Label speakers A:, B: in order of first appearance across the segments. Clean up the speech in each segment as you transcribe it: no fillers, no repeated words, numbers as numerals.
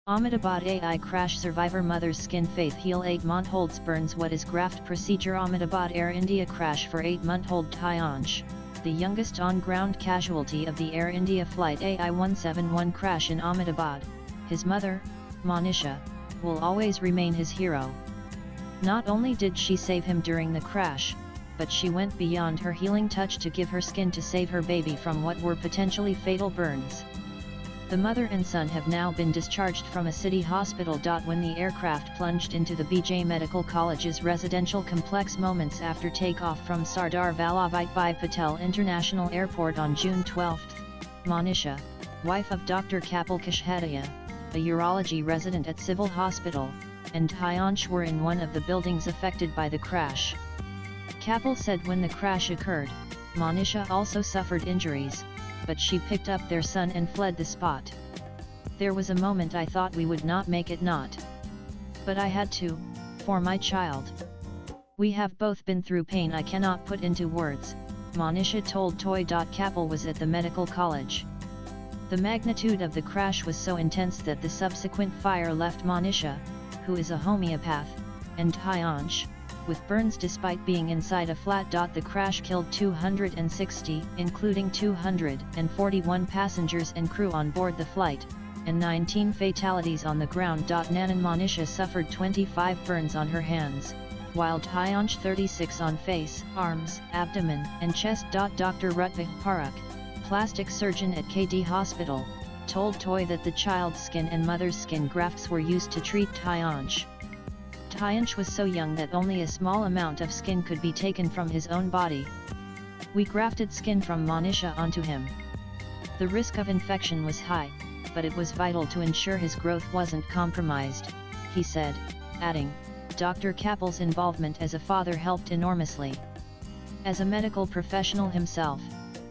A: Ahmedabad AI crash survivor mother's skin faith heal 8-month-old's burns. What is graft procedure? Ahmedabad Air India crash for 8-month-old Tayansh, the youngest on-ground casualty of the Air India flight AI-171 crash in Ahmedabad. His mother, Monisha, will always remain his hero. Not only did she save him during the crash, but she went beyond her healing touch to give her skin to save her baby from what were potentially fatal burns. The mother and son have now been discharged from a city hospital. When the aircraft plunged into the BJ Medical College's residential complex moments after takeoff from Sardar Vallabhbhai Patel International Airport on June 12, Monisha, wife of Dr. Kapil Kashhadia, a urology resident at Civil Hospital, and Tayansh were in one of the buildings affected by the crash. Kapil said when the crash occurred, Monisha also suffered injuries, but she picked up their son and fled the spot. There was a moment I thought we would not make it, but I had to, for my child. We have both been through pain I cannot put into words, Monisha told Toy. Kapil was at the medical college. The magnitude of the crash was so intense that the subsequent fire left Monisha, who is a homeopath, and Tayansh, with burns despite being inside a flat. The crash killed 260, including 241 passengers and crew on board the flight, and 19 fatalities on the ground. Nanan Monisha suffered 25 burns on her hands, while Tayansh 36 on face, arms, abdomen, and chest. Dr. Rutvik Parakh, plastic surgeon at KD Hospital, told Toy that the child's skin and mother's skin grafts were used to treat Tayansh. Tayansh was so young that only a small amount of skin could be taken from his own body. We grafted skin from Monisha onto him. The risk of infection was high, but it was vital to ensure his growth wasn't compromised, he said, adding, Dr. Kapil's involvement as a father helped enormously. As a medical professional himself,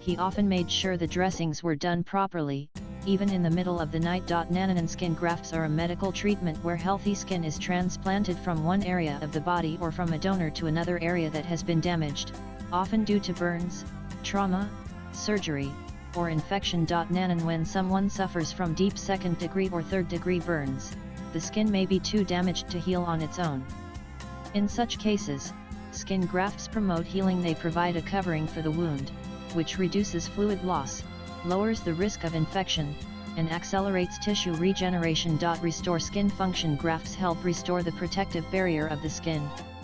A: he often made sure the dressings were done properly, even in the middle of the night. Nanan skin grafts are a medical treatment where healthy skin is transplanted from one area of the body or from a donor to another area that has been damaged, often due to burns, trauma, surgery, or infection. Nanan when someone suffers from deep second-degree or third-degree burns, the skin may be too damaged to heal on its own. In such cases, skin grafts promote healing. They provide a covering for the wound, which reduces fluid loss, lowers the risk of infection, and accelerates tissue regeneration. Restore skin function. Grafts help restore the protective barrier of the skin,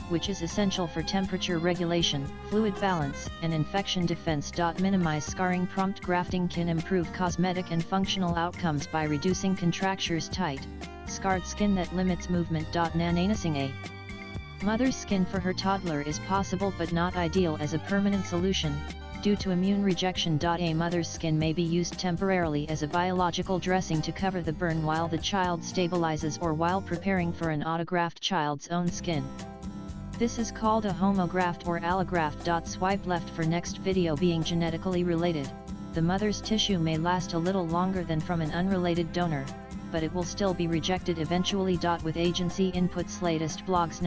A: which is essential for temperature regulation, fluid balance, and infection defense. Minimize scarring. Prompt grafting can improve cosmetic and functional outcomes by reducing contractures. Tight, scarred skin that limits movement. Nananasing a mother's skin for her toddler is possible but not ideal as a permanent solution, due to immune rejection. A mother's skin may be used temporarily as a biological dressing to cover the burn while the child stabilizes or while preparing for an autograft child's own skin. This is called a homograft or allograft. Swipe left for next video. Being genetically related, the mother's tissue may last a little longer than from an unrelated donor, but it will still be rejected eventually. With agency inputs latest blogs.